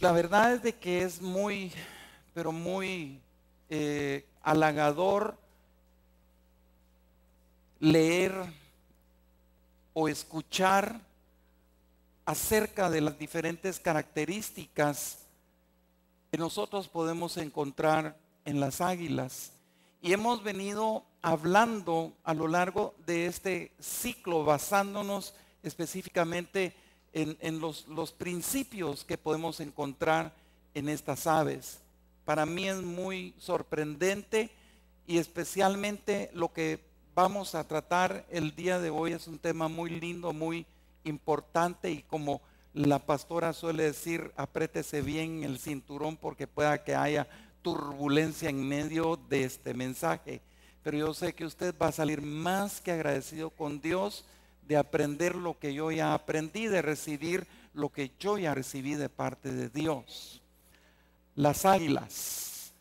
La verdad es de que es muy, pero muy halagador leer o escuchar acerca de las diferentes características que nosotros podemos encontrar en las águilas. Y hemos venido hablando a lo largo de este ciclo, basándonos específicamente en los principios que podemos encontrar en estas aves. Para mí es muy sorprendente y especialmente lo que vamos a tratar el día de hoy es un tema muy lindo, muy importante, y como la pastora suele decir, apriétese bien el cinturón porque pueda que haya turbulencia en medio de este mensaje. Pero yo sé que usted va a salir más que agradecido con Dios de aprender lo que yo ya aprendí, de recibir lo que yo ya recibí de parte de Dios. Las águilas.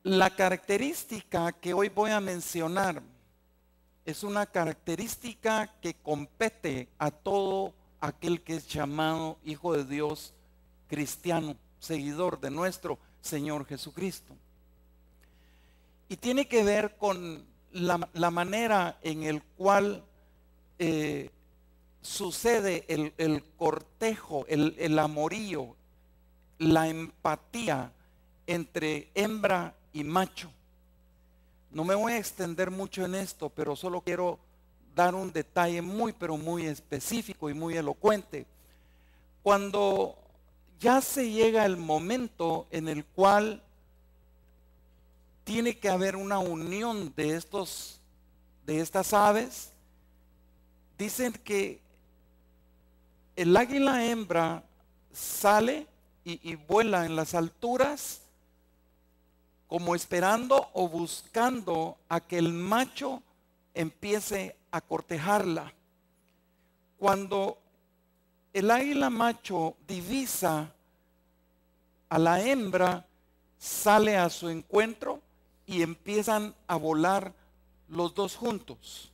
La característica que hoy voy a mencionar es una característica que compete a todo aquel que es llamado hijo de Dios, cristiano, seguidor de nuestro Señor Jesucristo. Y tiene que ver con la manera en el cual sucede el cortejo, el amorío, la empatía entre hembra y macho. No me voy a extender mucho en esto, pero solo quiero dar un detalle muy, pero muy específico y muy elocuente. Cuando ya se llega el momento en el cual tiene que haber una unión de estas aves, dicen que el águila hembra sale y vuela en las alturas como esperando o buscando a que el macho empiece a cortejarla. Cuando el águila macho divisa a la hembra, sale a su encuentro y empiezan a volar los dos juntos,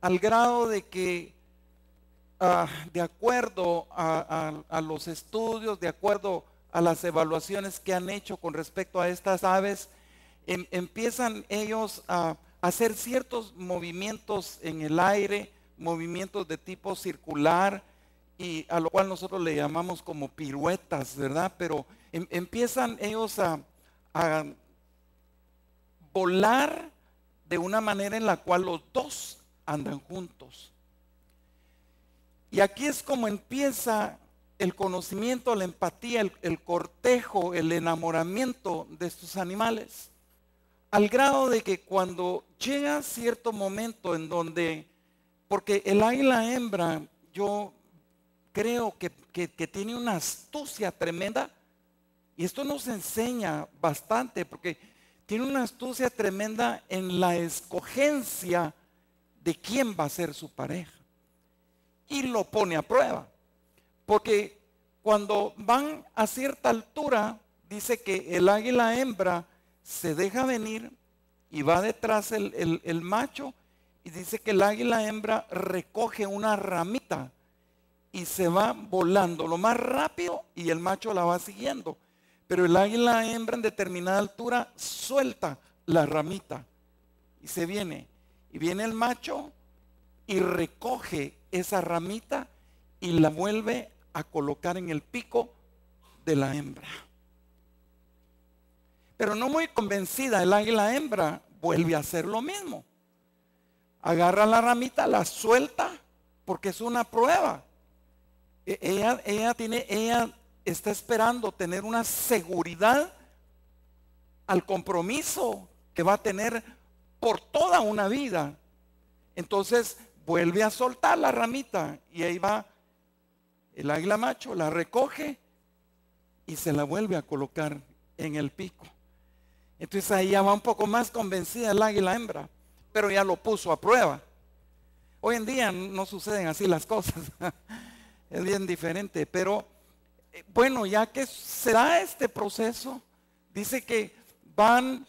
al grado de que de acuerdo a los estudios, de acuerdo a las evaluaciones que han hecho con respecto a estas aves, empiezan ellos a hacer ciertos movimientos en el aire, movimientos de tipo circular, y a lo cual nosotros le llamamos como piruetas, ¿verdad? Pero empiezan ellos a volar de una manera en la cual los dos andan juntos. Y aquí es como empieza el conocimiento, la empatía, el cortejo, el enamoramiento de estos animales. Al grado de que cuando llega cierto momento en donde, porque el águila hembra, yo creo que tiene una astucia tremenda, y esto nos enseña bastante, porque tiene una astucia tremenda en la escogencia de quién va a ser su pareja. Y lo pone a prueba. Porque cuando van a cierta altura, dice que el águila hembra se deja venir y va detrás el macho, y dice que el águila hembra recoge una ramita y se va volando lo más rápido y el macho la va siguiendo. Pero el águila hembra en determinada altura suelta la ramita y se viene. Y viene el macho y recoge esa ramita y la vuelve a colocar en el pico de la hembra. Pero no muy convencida, el águila hembra vuelve a hacer lo mismo. Agarra la ramita, la suelta, porque es una prueba. Ella está esperando tener una seguridad al compromiso que va a tener por toda una vida. Entonces vuelve a soltar la ramita y ahí va el águila macho, la recoge y se la vuelve a colocar en el pico. Entonces ahí ya va un poco más convencida el águila hembra, pero ya lo puso a prueba. Hoy en día no suceden así las cosas. Es bien diferente, pero bueno, ya que se da este proceso, dice que van,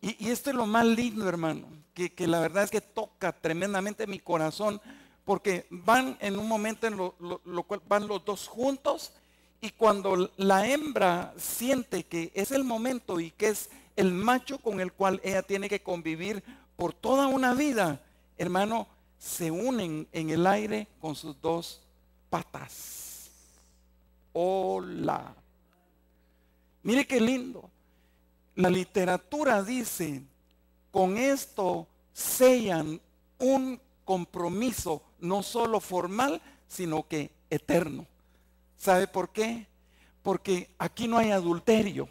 y esto es lo más lindo, hermano, que la verdad es que toca tremendamente mi corazón, porque van en un momento en lo cual van los dos juntos, y cuando la hembra siente que es el momento y que es el macho con el cual ella tiene que convivir por toda una vida, hermano, se unen en el aire con sus dos patas. Hola. Mire qué lindo. La literatura dice, con esto sellan un compromiso no solo formal, sino que eterno. ¿Sabe por qué? Porque aquí no hay adulterio.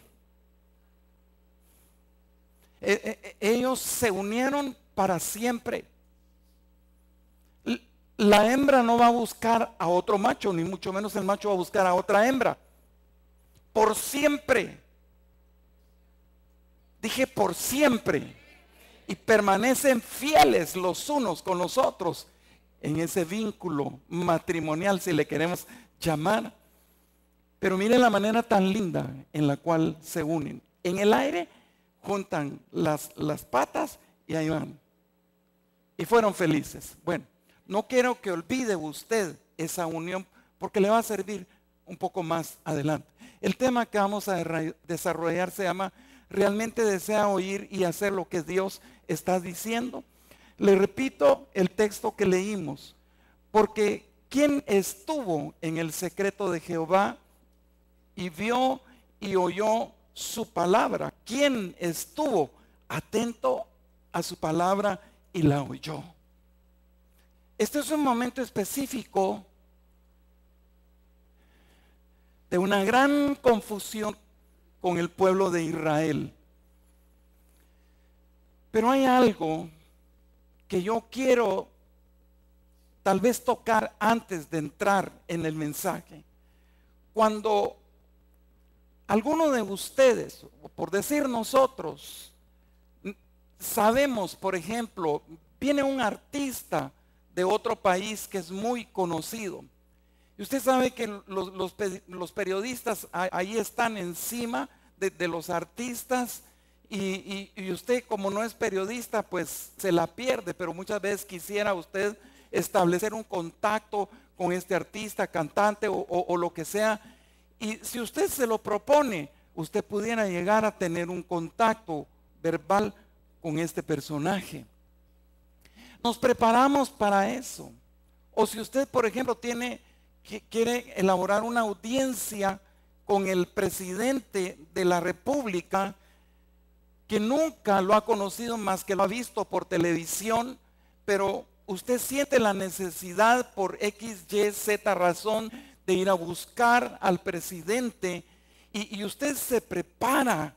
Ellos se unieron para siempre. La hembra no va a buscar a otro macho, ni mucho menos el macho va a buscar a otra hembra. Por siempre. Dije por siempre. Y permanecen fieles los unos con los otros en ese vínculo matrimonial, si le queremos llamar. Pero miren la manera tan linda en la cual se unen. En el aire juntan las patas y ahí van. Y fueron felices. Bueno, no quiero que olvide usted esa unión, porque le va a servir un poco más adelante. El tema que vamos a desarrollar se llama ¿realmente desea oír y hacer lo que Dios está diciendo? Le repito el texto que leímos. Porque ¿quién estuvo en el secreto de Jehová y vio y oyó su palabra? ¿Quién estuvo atento a su palabra y la oyó? Este es un momento específico de una gran confusión con el pueblo de Israel. Pero hay algo que yo quiero tal vez tocar antes de entrar en el mensaje. Cuando alguno de ustedes, por decir nosotros, sabemos, por ejemplo, viene un artista de otro país que es muy conocido. Y usted sabe que los periodistas ahí están encima de los artistas y usted, como no es periodista, pues se la pierde, pero muchas veces quisiera usted establecer un contacto con este artista, cantante o lo que sea. Y si usted se lo propone, usted pudiera llegar a tener un contacto verbal con este personaje. Nos preparamos para eso. O si usted, por ejemplo, quiere elaborar una audiencia con el presidente de la República, que nunca lo ha conocido más que lo ha visto por televisión, pero usted siente la necesidad por X, Y, Z razón de ir a buscar al presidente y usted se prepara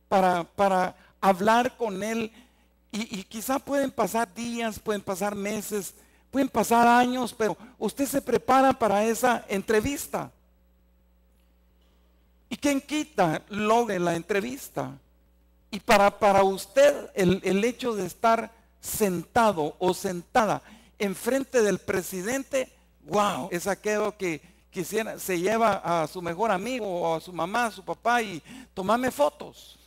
para hablar con él y quizá pueden pasar días, pueden pasar meses, pueden pasar años, pero usted se prepara para esa entrevista. ¿Y quién quita logre la entrevista? Y para usted el hecho de estar sentado o sentada enfrente del presidente, wow, es aquello que quisiera, se lleva a su mejor amigo o a su mamá, a su papá y tomame fotos.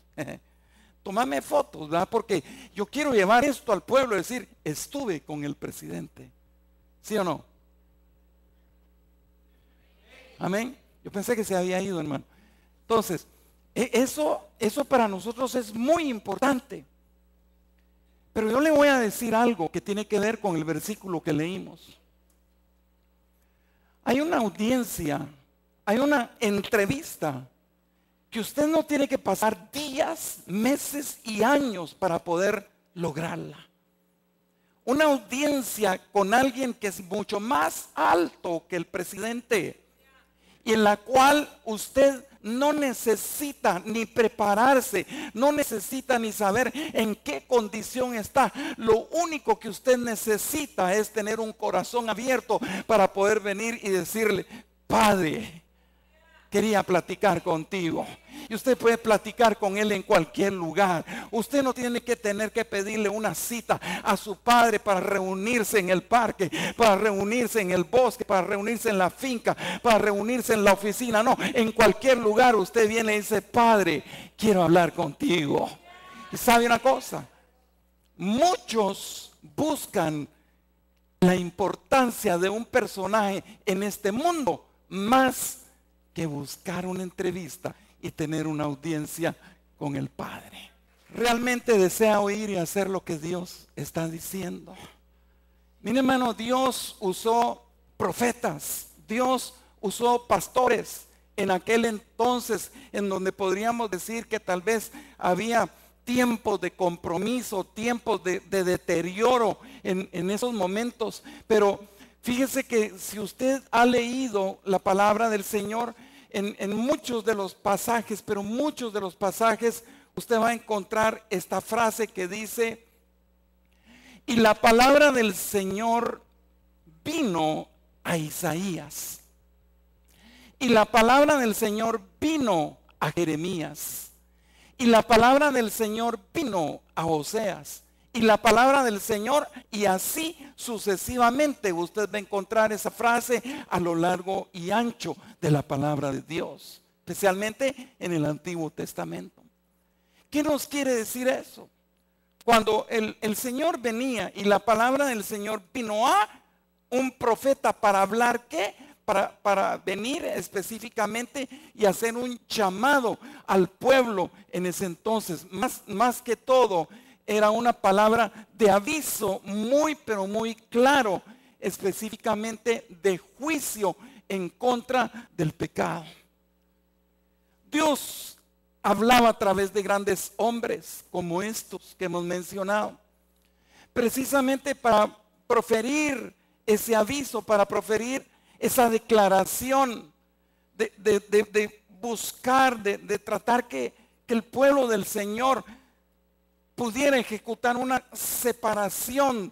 Tomame fotos, ¿verdad? Porque yo quiero llevar esto al pueblo y decir, estuve con el presidente. ¿Sí o no? Amén. Yo pensé que se había ido, hermano. Entonces, eso para nosotros es muy importante. Pero yo le voy a decir algo que tiene que ver con el versículo que leímos. Hay una audiencia, hay una entrevista que usted no tiene que pasar días, meses y años para poder lograrla. Una audiencia con alguien que es mucho más alto que el presidente y en la cual usted no necesita ni prepararse, no necesita ni saber en qué condición está. Lo único que usted necesita es tener un corazón abierto para poder venir y decirle, Padre, quería platicar contigo. Y usted puede platicar con él en cualquier lugar. Usted no tiene que tener que pedirle una cita a su padre para reunirse en el parque, para reunirse en el bosque, para reunirse en la finca, para reunirse en la oficina. No, en cualquier lugar usted viene y dice, Padre, quiero hablar contigo. ¿Y sabe una cosa? Muchos buscan la importancia de un personaje en este mundo más que buscar una entrevista y tener una audiencia con el Padre. Realmente desea oír y hacer lo que Dios está diciendo. Mire, hermano, Dios usó profetas, Dios usó pastores en aquel entonces, en donde podríamos decir que tal vez había tiempos de compromiso, tiempos de deterioro en esos momentos. Pero fíjese que si usted ha leído la palabra del Señor en muchos de los pasajes, pero muchos de los pasajes, usted va a encontrar esta frase que dice: y la palabra del Señor vino a Isaías. Y la palabra del Señor vino a Jeremías. Y la palabra del Señor vino a Oseas. Y la palabra del Señor, y así sucesivamente. Usted va a encontrar esa frase a lo largo y ancho de la palabra de Dios, especialmente en el Antiguo Testamento. ¿Qué nos quiere decir eso? Cuando el Señor venía y la palabra del Señor vino a un profeta para hablar, ¿qué? Para venir específicamente y hacer un llamado al pueblo en ese entonces. Más que todo, era una palabra de aviso muy, pero muy claro, específicamente de juicio en contra del pecado. Dios hablaba a través de grandes hombres como estos que hemos mencionado, precisamente para proferir ese aviso, para proferir esa declaración de buscar, de tratar que el pueblo del Señor pudiera ejecutar una separación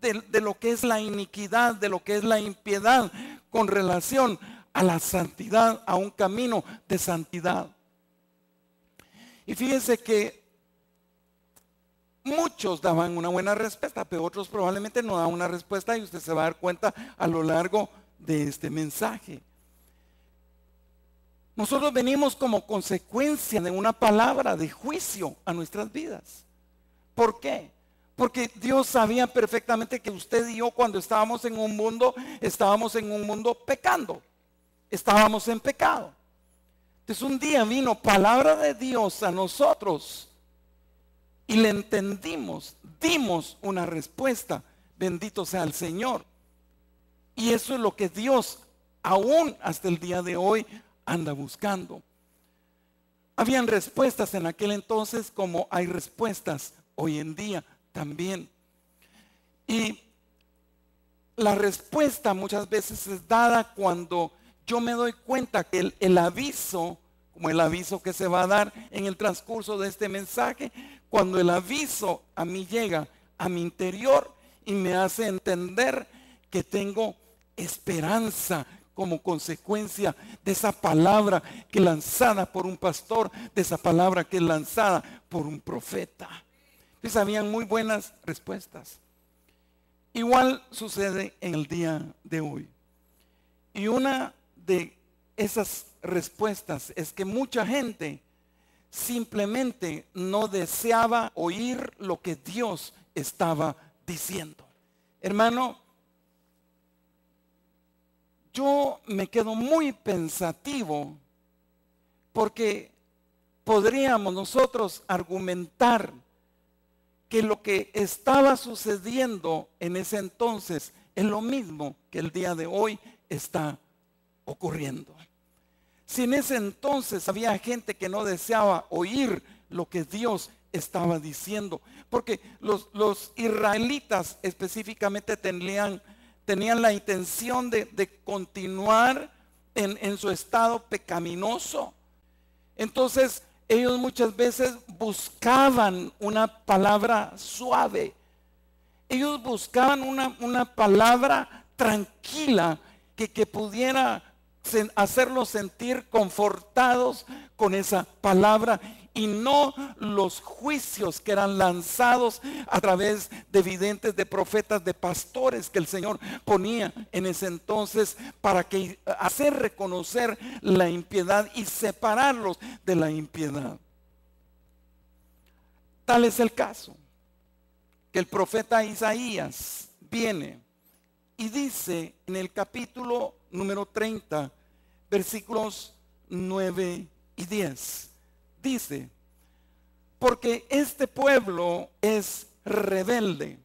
de lo que es la iniquidad, de lo que es la impiedad, con relación a la santidad, a un camino de santidad. Y fíjense que muchos daban una buena respuesta, pero otros probablemente no daban una respuesta, y usted se va a dar cuenta a lo largo de este mensaje. Nosotros venimos como consecuencia de una palabra de juicio a nuestras vidas. ¿Por qué? Porque Dios sabía perfectamente que usted y yo, cuando estábamos en un mundo pecando. Estábamos en pecado. Entonces un día vino palabra de Dios a nosotros y le entendimos, dimos una respuesta. Bendito sea el Señor. Y eso es lo que Dios aún hasta el día de hoy anda buscando. Habían respuestas en aquel entonces como hay respuestas hoy en día también. Y la respuesta muchas veces es dada cuando yo me doy cuenta que el aviso, como el aviso que se va a dar en el transcurso de este mensaje, cuando el aviso a mí llega a mi interior y me hace entender que tengo esperanza como consecuencia de esa palabra que es lanzada por un pastor, de esa palabra que es lanzada por un profeta. Entonces habían muy buenas respuestas. Igual sucede en el día de hoy. Y una de esas respuestas es que mucha gente simplemente no deseaba oír lo que Dios estaba diciendo. Hermano, yo me quedo muy pensativo porque podríamos nosotros argumentar que lo que estaba sucediendo en ese entonces es lo mismo que el día de hoy está ocurriendo. Si en ese entonces había gente que no deseaba oír lo que Dios estaba diciendo, porque los israelitas específicamente tenían la intención de continuar en su estado pecaminoso. Entonces ellos muchas veces buscaban una palabra suave. Ellos buscaban una palabra tranquila que pudiera hacerlos sentir confortados con esa palabra, y no los juicios que eran lanzados a través de videntes, de profetas, de pastores que el Señor ponía en ese entonces para hacer reconocer la impiedad y separarlos de la impiedad. Tal es el caso que el profeta Isaías viene y dice en el capítulo número 30, versículos 9 y 10. Dice: porque este pueblo es rebelde,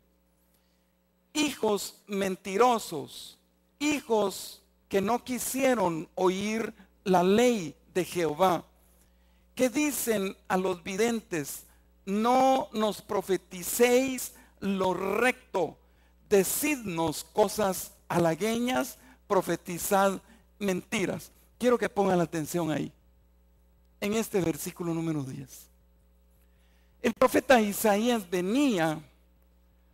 hijos mentirosos, hijos que no quisieron oír la ley de Jehová, que dicen a los videntes: no nos profeticéis lo recto, decidnos cosas halagüeñas, profetizad mentiras. Quiero que pongan la atención ahí, en este versículo número 10. El profeta Isaías venía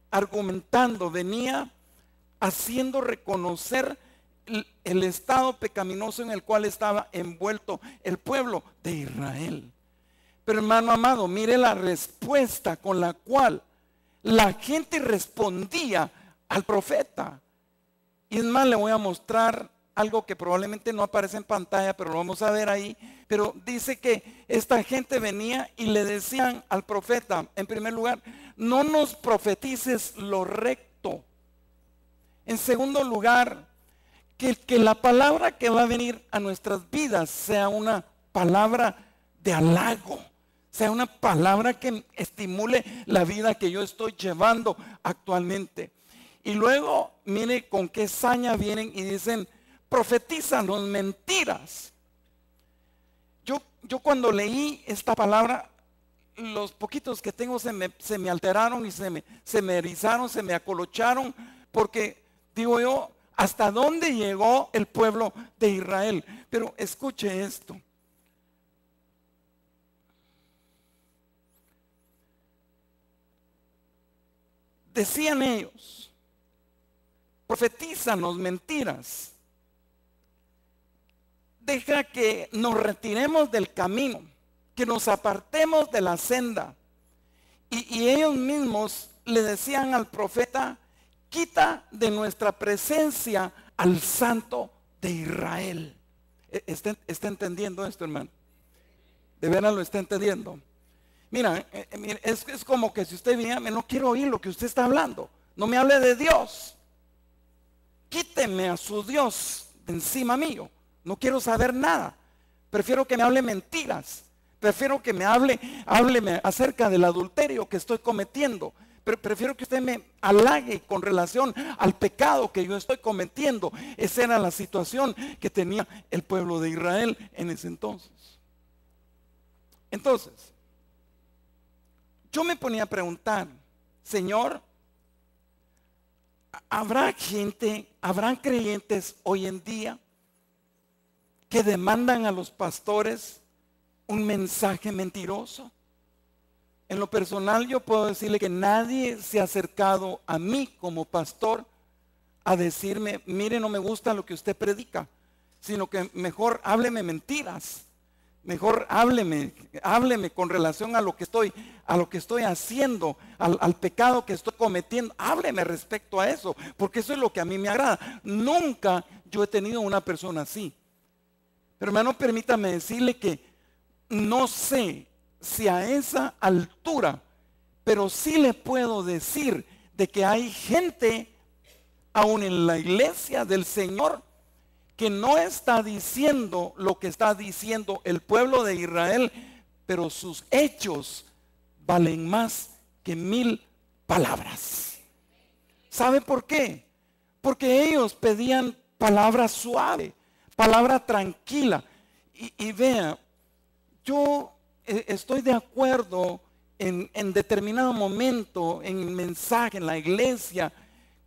argumentando, venía haciendo reconocer el estado pecaminoso en el cual estaba envuelto el pueblo de Israel. Pero hermano amado, mire la respuesta con la cual la gente respondía al profeta. Y es más, le voy a mostrar algo que probablemente no aparece en pantalla, pero lo vamos a ver ahí. Pero dice que esta gente venía y le decían al profeta, en primer lugar: no nos profetices lo recto. En segundo lugar, que la palabra que va a venir a nuestras vidas sea una palabra de halago, sea una palabra que estimule la vida que yo estoy llevando actualmente. Y luego, mire con qué saña vienen y dicen: profetízanos mentiras. Yo cuando leí esta palabra, los poquitos que tengo se me alteraron y se me erizaron, se me acolocharon, porque digo yo, ¿hasta dónde llegó el pueblo de Israel? Pero escuche esto. Decían ellos: profetízanos mentiras. Deja que nos retiremos del camino, que nos apartemos de la senda. Y ellos mismos le decían al profeta: quita de nuestra presencia al Santo de Israel. ¿Está entendiendo esto, hermano? ¿De veras lo está entendiendo? Mira, es como que si usted viera: no quiero oír lo que usted está hablando, no me hable de Dios, quíteme a su Dios de encima mío. No quiero saber nada. Prefiero que me hable mentiras. Prefiero que me hábleme acerca del adulterio que estoy cometiendo. Prefiero que usted me halague con relación al pecado que yo estoy cometiendo. Esa era la situación que tenía el pueblo de Israel en ese entonces. Entonces, yo me ponía a preguntar: Señor, ¿habrán creyentes hoy en día que demandan a los pastores un mensaje mentiroso? En lo personal, yo puedo decirle que nadie se ha acercado a mí como pastor a decirme: mire, no me gusta lo que usted predica, sino que mejor hábleme mentiras, mejor hábleme con relación a lo que estoy haciendo, al pecado que estoy cometiendo. Hábleme respecto a eso, porque eso es lo que a mí me agrada. Nunca yo he tenido una persona así. Pero hermano, permítame decirle que no sé si a esa altura, pero sí le puedo decir de que hay gente, aún en la iglesia del Señor, que no está diciendo lo que está diciendo el pueblo de Israel, pero sus hechos valen más que 1000 palabras. ¿Sabe por qué? Porque ellos pedían palabra suave, palabra tranquila. Y vea, yo estoy de acuerdo en determinado momento, en el mensaje, en la iglesia,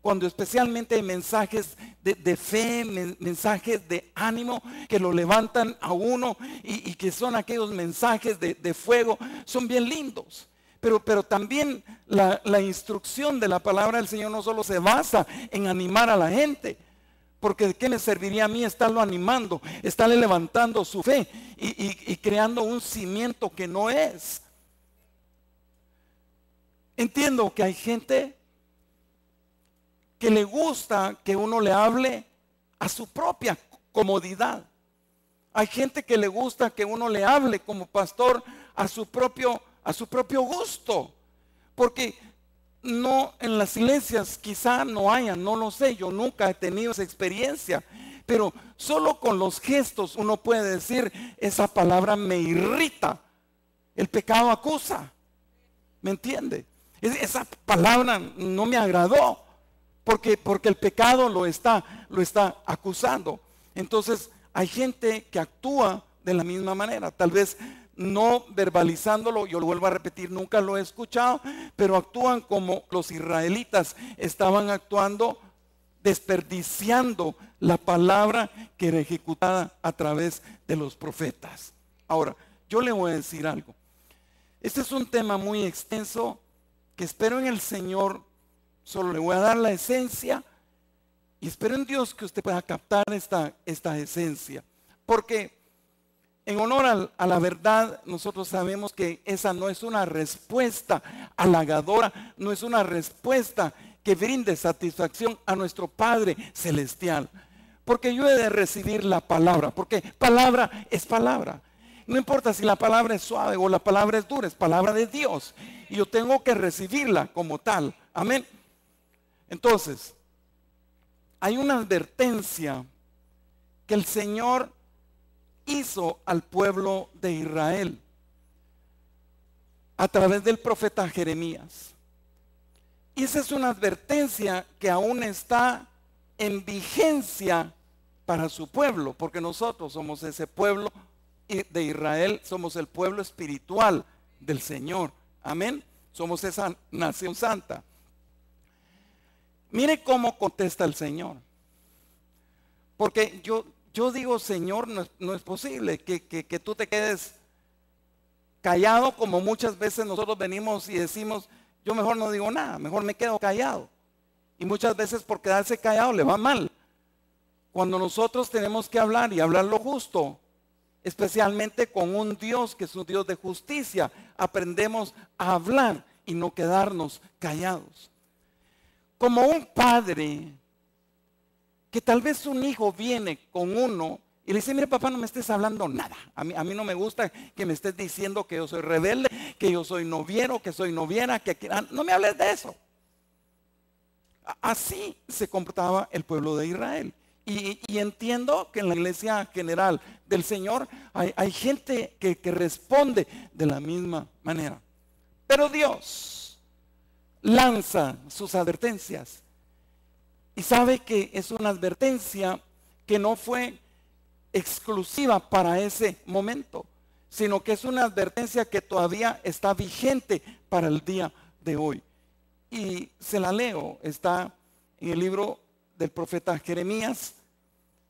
cuando especialmente hay mensajes de fe, mensajes de ánimo que lo levantan a uno, y que son aquellos mensajes de fuego, son bien lindos. Pero también la instrucción de la palabra del Señor no solo se basa en animar a la gente, porque ¿de qué me serviría a mí estarlo animando, estarle levantando su fe y creando un cimiento que no es? Entiendo que hay gente que le gusta que uno le hable a su propia comodidad. Hay gente que le gusta que uno le hable como pastor a su propio gusto, porque no, en las iglesias quizá no haya, no lo sé, yo nunca he tenido esa experiencia, pero solo con los gestos uno puede decir, esa palabra me irrita, el pecado acusa, ¿me entiende? Esa palabra no me agradó, porque el pecado lo está acusando. Entonces hay gente que actúa de la misma manera, tal vez no verbalizándolo, yo lo vuelvo a repetir, nunca lo he escuchado, pero actúan como los israelitas estaban actuando, desperdiciando la palabra que era ejecutada a través de los profetas. Ahora, yo le voy a decir algo. Este es un tema muy extenso que espero en el Señor, solo le voy a dar la esencia y espero en Dios que usted pueda captar esta esencia, porque en honor a la verdad, nosotros sabemos que esa no es una respuesta halagadora, no es una respuesta que brinde satisfacción a nuestro Padre Celestial. Porque yo he de recibir la palabra, porque palabra es palabra. No importa si la palabra es suave o la palabra es dura, es palabra de Dios. Y yo tengo que recibirla como tal. Amén. Entonces, hay una advertencia que el Señor hizo al pueblo de Israel a través del profeta Jeremías. Y esa es una advertencia que aún está en vigencia para su pueblo, porque nosotros somos ese pueblo de Israel, somos el pueblo espiritual del Señor. Amén. Somos esa nación santa. Mire cómo contesta el Señor. Porque yo digo, Señor, no es posible que tú te quedes callado, como muchas veces nosotros venimos y decimos, yo mejor no digo nada, mejor me quedo callado. Y muchas veces por quedarse callado le va mal. Cuando nosotros tenemos que hablar y hablar lo justo, especialmente con un Dios que es un Dios de justicia, aprendemos a hablar y no quedarnos callados. Como un padre que tal vez un hijo viene con uno y le dice, mire papá, no me estés hablando nada. A mí no me gusta que me estés diciendo que yo soy rebelde, que yo soy noviero, que soy noviera, no me hables de eso. Así se comportaba el pueblo de Israel. Y entiendo que en la iglesia general del Señor hay gente que responde de la misma manera. Pero Dios lanza sus advertencias. Y sabe que es una advertencia que no fue exclusiva para ese momento, sino que es una advertencia que todavía está vigente para el día de hoy. Y se la leo, está en el libro del profeta Jeremías,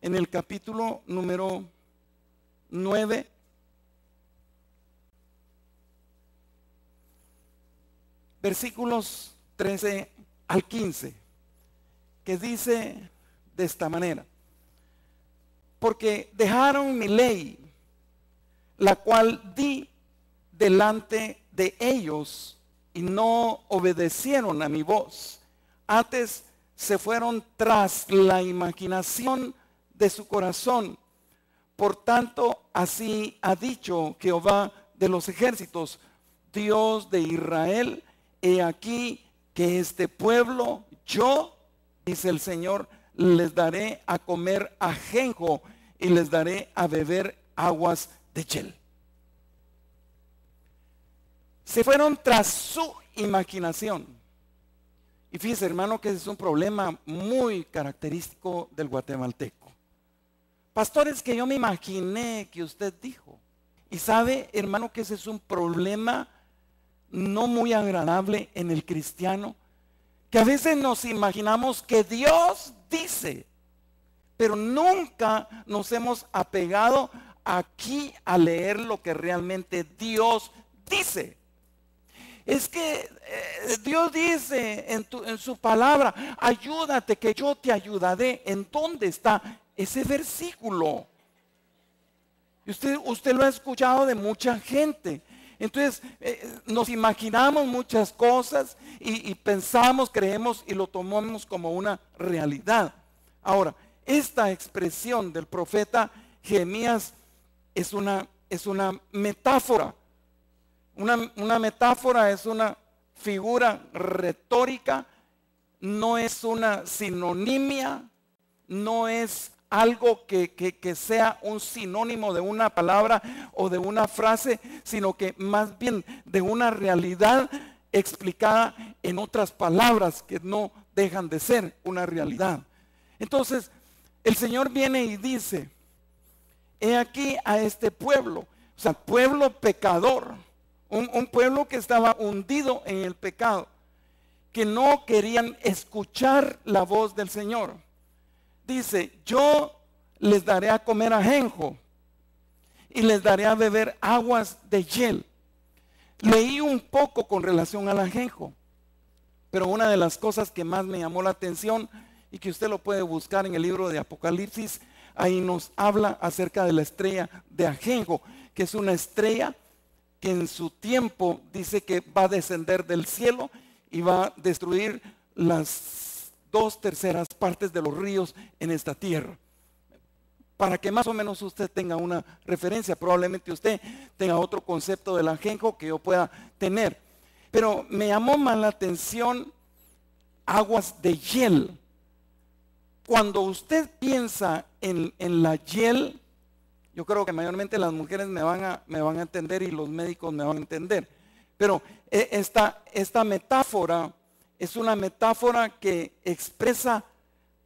en el capítulo número 9, versículos 13 al 15. Que dice de esta manera: porque dejaron mi ley, la cual di delante de ellos, y no obedecieron a mi voz. Antes se fueron tras la imaginación de su corazón. Por tanto, así ha dicho Jehová de los ejércitos, Dios de Israel: he aquí que este pueblo, yo, dice el Señor, les daré a comer ajenjo y les daré a beber aguas de chel. Se fueron tras su imaginación. Y fíjese, hermano, que ese es un problema muy característico del guatemalteco. Pastores, que yo me imaginé que usted dijo. Y sabe, hermano, que ese es un problema no muy agradable en el cristiano, que a veces nos imaginamos que Dios dice, pero nunca nos hemos apegado aquí a leer lo que realmente Dios dice. Es que Dios dice en su palabra, ayúdate que yo te ayudaré. ¿En dónde está ese versículo? Y usted lo ha escuchado de mucha gente. Entonces nos imaginamos muchas cosas y pensamos, creemos y lo tomamos como una realidad. Ahora, esta expresión del profeta Jeremías es una metáfora. Una metáfora es una figura retórica, no es una sinonimia, no es algo que sea un sinónimo de una palabra o de una frase, sino que más bien de una realidad explicada en otras palabras que no dejan de ser una realidad. Entonces, el Señor viene y dice, he aquí a este pueblo, o sea, pueblo pecador, un pueblo que estaba hundido en el pecado, que no querían escuchar la voz del Señor. Dice, yo les daré a comer ajenjo y les daré a beber aguas de hiel. Leí un poco con relación al ajenjo, pero una de las cosas que más me llamó la atención y que usted lo puede buscar en el libro de Apocalipsis, ahí nos habla acerca de la estrella de ajenjo, que es una estrella que en su tiempo dice que va a descender del cielo y va a destruir las 2/3 partes de los ríos en esta tierra. Para que más o menos usted tenga una referencia, probablemente usted tenga otro concepto del ajenjo que yo pueda tener. Pero me llamó más la atención aguas de hiel. Cuando usted piensa en la hiel, yo creo que mayormente las mujeres me van a entender y los médicos me van a entender. Pero esta metáfora es una metáfora que expresa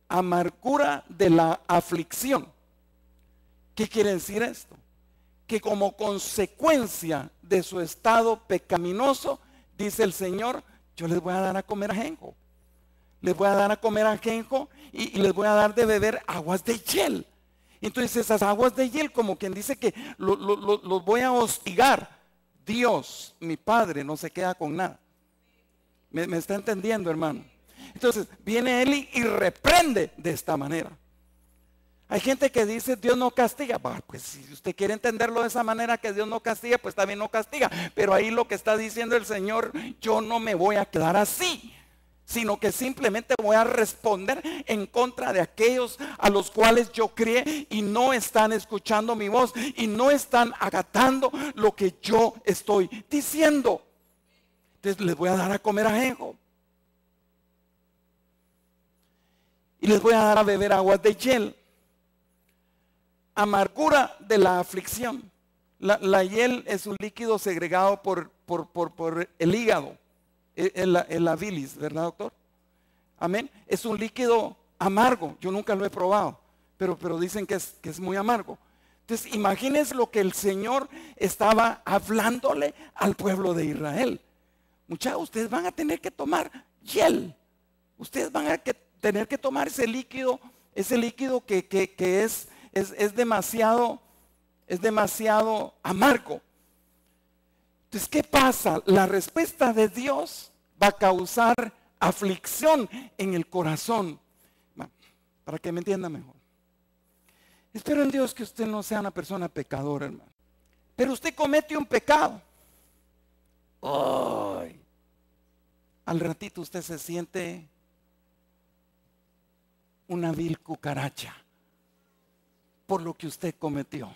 amargura de la aflicción. ¿Qué quiere decir esto? Que como consecuencia de su estado pecaminoso, dice el Señor, yo les voy a dar a comer ajenjo. Les voy a dar a comer ajenjo y les voy a dar de beber aguas de hiel. Entonces esas aguas de hiel, como quien dice que los voy a hostigar. Dios, mi Padre, no se queda con nada. ¿Me está entendiendo, hermano? Entonces viene Él y reprende de esta manera. Hay gente que dice Dios no castiga. Pues si usted quiere entenderlo de esa manera, que Dios no castiga, pues también no castiga. Pero ahí lo que está diciendo el Señor, yo no me voy a quedar así, sino que simplemente voy a responder en contra de aquellos a los cuales yo crié y no están escuchando mi voz y no están acatando lo que yo estoy diciendo. Entonces les voy a dar a comer ajenjo y les voy a dar a beber aguas de hiel. Amargura de la aflicción. La hiel es un líquido segregado por el hígado, la bilis, ¿verdad, doctor? Amén. Es un líquido amargo. Yo nunca lo he probado, pero dicen que es muy amargo. Entonces, imagínense lo que el Señor estaba hablándole al pueblo de Israel. Muchachos, ustedes van a tener que tomar hiel. Ustedes van a tener que tomar ese líquido que es demasiado amargo. Entonces, ¿qué pasa? La respuesta de Dios va a causar aflicción en el corazón. Para que me entienda mejor. Espero en Dios que usted no sea una persona pecadora, hermano. Pero usted comete un pecado. ¡Ay! Al ratito usted se siente una vil cucaracha por lo que usted cometió.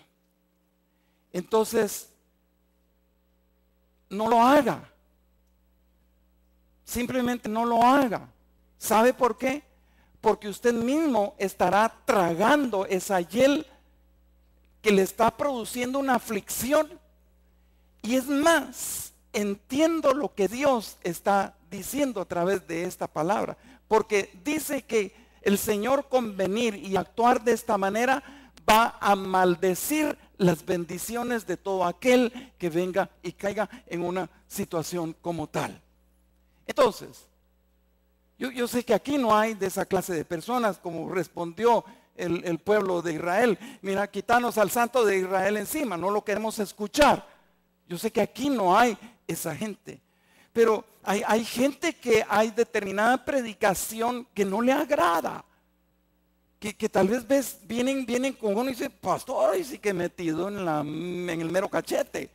Entonces, no lo haga. Simplemente no lo haga. ¿Sabe por qué? Porque usted mismo estará tragando esa hiel que le está produciendo una aflicción. Y es más, entiendo lo que Dios está diciendo a través de esta palabra. Porque dice que el Señor, con venir y actuar de esta manera, va a maldecir las bendiciones de todo aquel que venga y caiga en una situación como tal. Entonces, yo sé que aquí no hay de esa clase de personas como respondió el pueblo de Israel. Mira, quítanos al santo de Israel encima, no lo queremos escuchar. Yo sé que aquí no hay esa gente. Pero hay gente que hay determinada predicación que no le agrada. Que tal vez vienen con uno y dicen, pastor, y sí que metido en el mero cachete.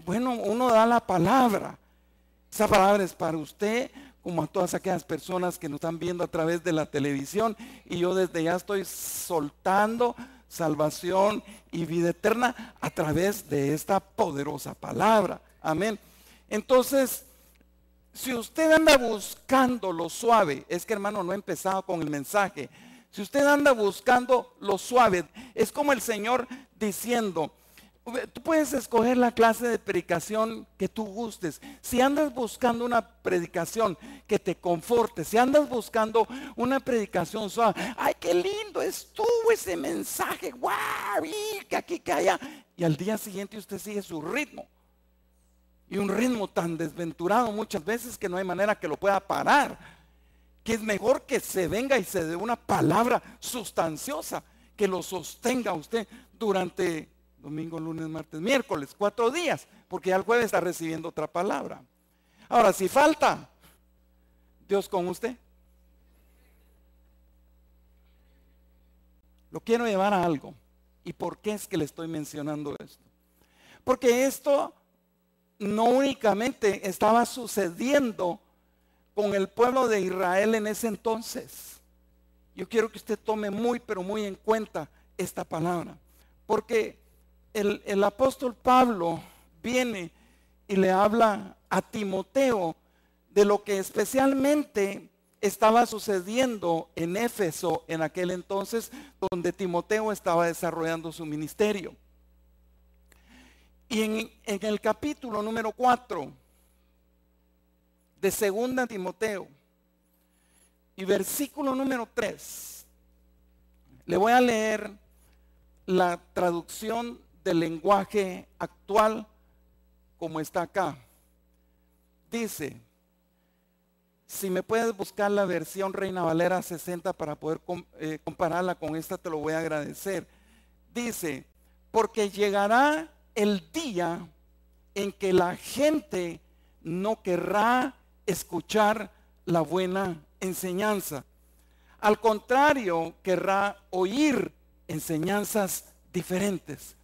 Bueno, uno da la palabra. Esa palabra es para usted, como a todas aquellas personas que nos están viendo a través de la televisión. Y yo desde ya estoy soltando salvación y vida eterna a través de esta poderosa palabra. Amén. Entonces, Si usted anda buscando lo suave, es que hermano no he empezado con el mensaje. Si usted anda buscando lo suave, es como el Señor diciendo, tú puedes escoger la clase de predicación que tú gustes. Si andas buscando una predicación que te conforte, si andas buscando una predicación suave, ay, qué lindo estuvo ese mensaje, guau, que aquí, que allá. Y al día siguiente usted sigue su ritmo. Y un ritmo tan desventurado muchas veces que no hay manera que lo pueda parar. Que es mejor que se venga y se dé una palabra sustanciosa que lo sostenga usted durante domingo, lunes, martes, miércoles, 4 días, porque ya el jueves está recibiendo otra palabra. Ahora, si falta, Dios con usted. Lo quiero llevar a algo. ¿Y por qué es que le estoy mencionando esto? Porque esto no únicamente estaba sucediendo con el pueblo de Israel en ese entonces. Yo quiero que usted tome muy, pero muy en cuenta esta palabra. Porque el apóstol Pablo viene y le habla a Timoteo de lo que especialmente estaba sucediendo en Éfeso en aquel entonces, donde Timoteo estaba desarrollando su ministerio. Y en el capítulo número 4 de 2 Timoteo y versículo número 3, le voy a leer la traducción del lenguaje actual como está acá. Dice, si me puedes buscar la versión Reina Valera 60 para poder compararla con esta, te lo voy a agradecer. Dice, porque llegará el día en que la gente no querrá escuchar la buena enseñanza. Al contrario, querrá oír enseñanzas diferentes.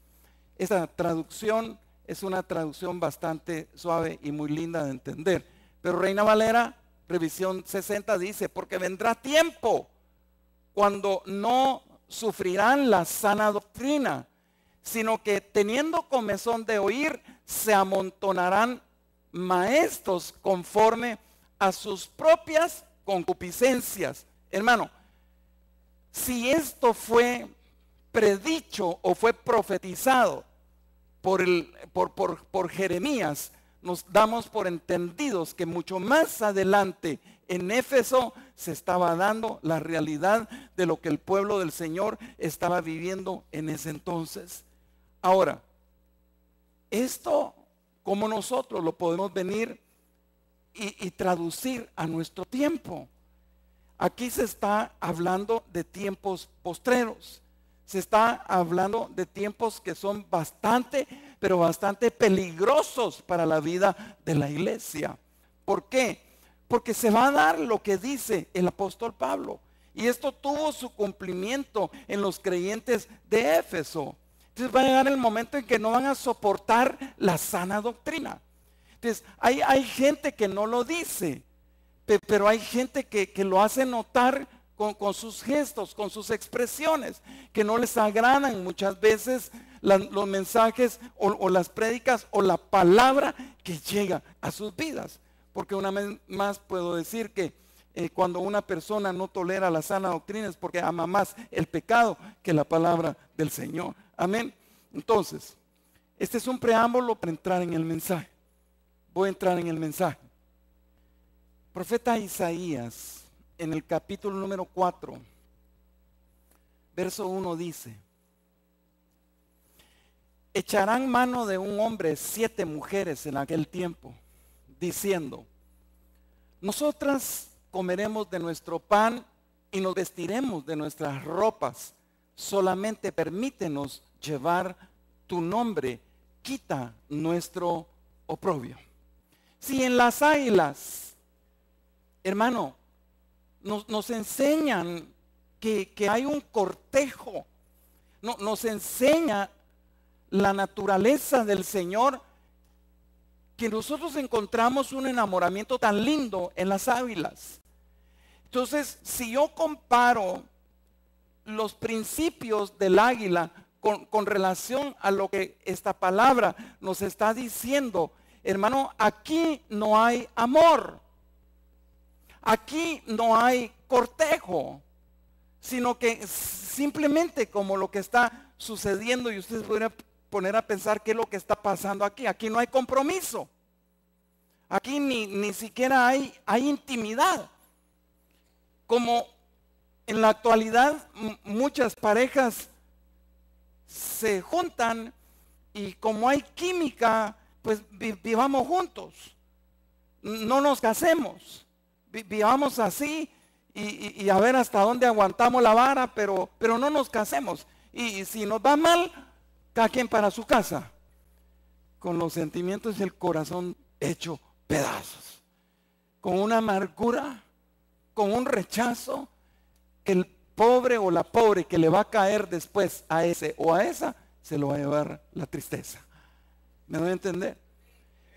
Esta traducción es una traducción bastante suave y muy linda de entender. Pero Reina Valera, revisión 60, dice, porque vendrá tiempo cuando no sufrirán la sana doctrina, sino que teniendo comezón de oír, se amontonarán maestros conforme a sus propias concupiscencias. Hermano, si esto fue predicho o fue profetizado por Jeremías, nos damos por entendidos que mucho más adelante en Éfeso se estaba dando la realidad de lo que el pueblo del Señor estaba viviendo en ese entonces. Ahora, esto, como nosotros lo podemos venir y traducir a nuestro tiempo. Aquí se está hablando de tiempos postreros. Se está hablando de tiempos que son bastante, pero bastante peligrosos para la vida de la iglesia. ¿Por qué? Porque se va a dar lo que dice el apóstol Pablo. Y esto tuvo su cumplimiento en los creyentes de Éfeso. Entonces va a llegar el momento en que no van a soportar la sana doctrina. Entonces hay gente que no lo dice, pero hay gente que lo hace notar con sus gestos, con sus expresiones, que no les agradan muchas veces los mensajes o las prédicas o la palabra que llega a sus vidas. Porque una vez más puedo decir que cuando una persona no tolera la sana doctrina es porque ama más el pecado que la palabra del Señor. Amén. Entonces, este es un preámbulo para entrar en el mensaje. Voy a entrar en el mensaje. Profeta Isaías, en el capítulo número 4, verso 1 dice, echarán mano de un hombre 7 mujeres en aquel tiempo, diciendo, nosotras comeremos de nuestro pan y nos vestiremos de nuestras ropas, solamente permítenos llevar tu nombre, quita nuestro oprobio. Si en las águilas, hermano, nos enseñan que hay un cortejo, nos enseña la naturaleza del Señor, que nosotros encontramos un enamoramiento tan lindo en las águilas. Entonces, si yo comparo los principios del águila con relación a lo que esta palabra nos está diciendo, hermano, aquí no hay amor. Aquí no hay cortejo, sino que simplemente como lo que está sucediendo, y ustedes pueden poner a pensar qué es lo que está pasando aquí. Aquí no hay compromiso. Aquí ni siquiera hay intimidad. Como en la actualidad muchas parejas se juntan y como hay química, pues vivamos juntos. No nos casemos. Vivamos así y a ver hasta dónde aguantamos la vara, pero no nos casemos. Y si nos va mal, cada quien para su casa, con los sentimientos y el corazón hecho pedazos, con una amargura, con un rechazo, que el pobre o la pobre que le va a caer después a ese o a esa, se lo va a llevar la tristeza. ¿Me doy a entender?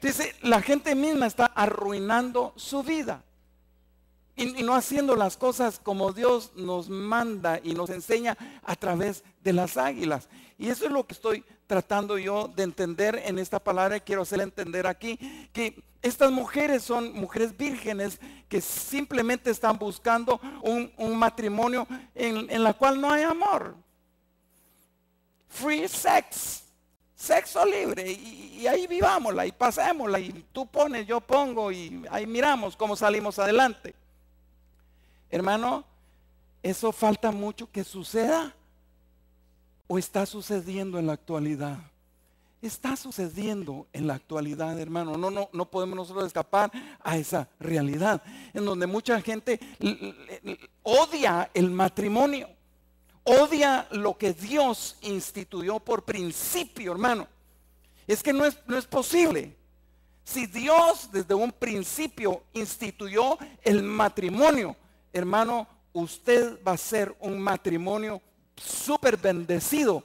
Dice, la gente misma está arruinando su vida. Y no haciendo las cosas como Dios nos manda y nos enseña a través de las águilas. Y eso es lo que estoy tratando yo de entender en esta palabra. Y quiero hacerle entender aquí que estas mujeres son mujeres vírgenes que simplemente están buscando un matrimonio en la cual no hay amor. Free sex. Sexo libre. Y ahí vivámosla y pasémosla. Y tú pones, yo pongo y ahí miramos cómo salimos adelante. Hermano, ¿eso falta mucho que suceda? ¿O está sucediendo en la actualidad? Está sucediendo en la actualidad, hermano. No podemos nosotros escapar a esa realidad. En donde mucha gente odia el matrimonio. Odia lo que Dios instituyó por principio, hermano. Es que no es posible. Si Dios desde un principio instituyó el matrimonio, hermano, usted va a ser un matrimonio súper bendecido,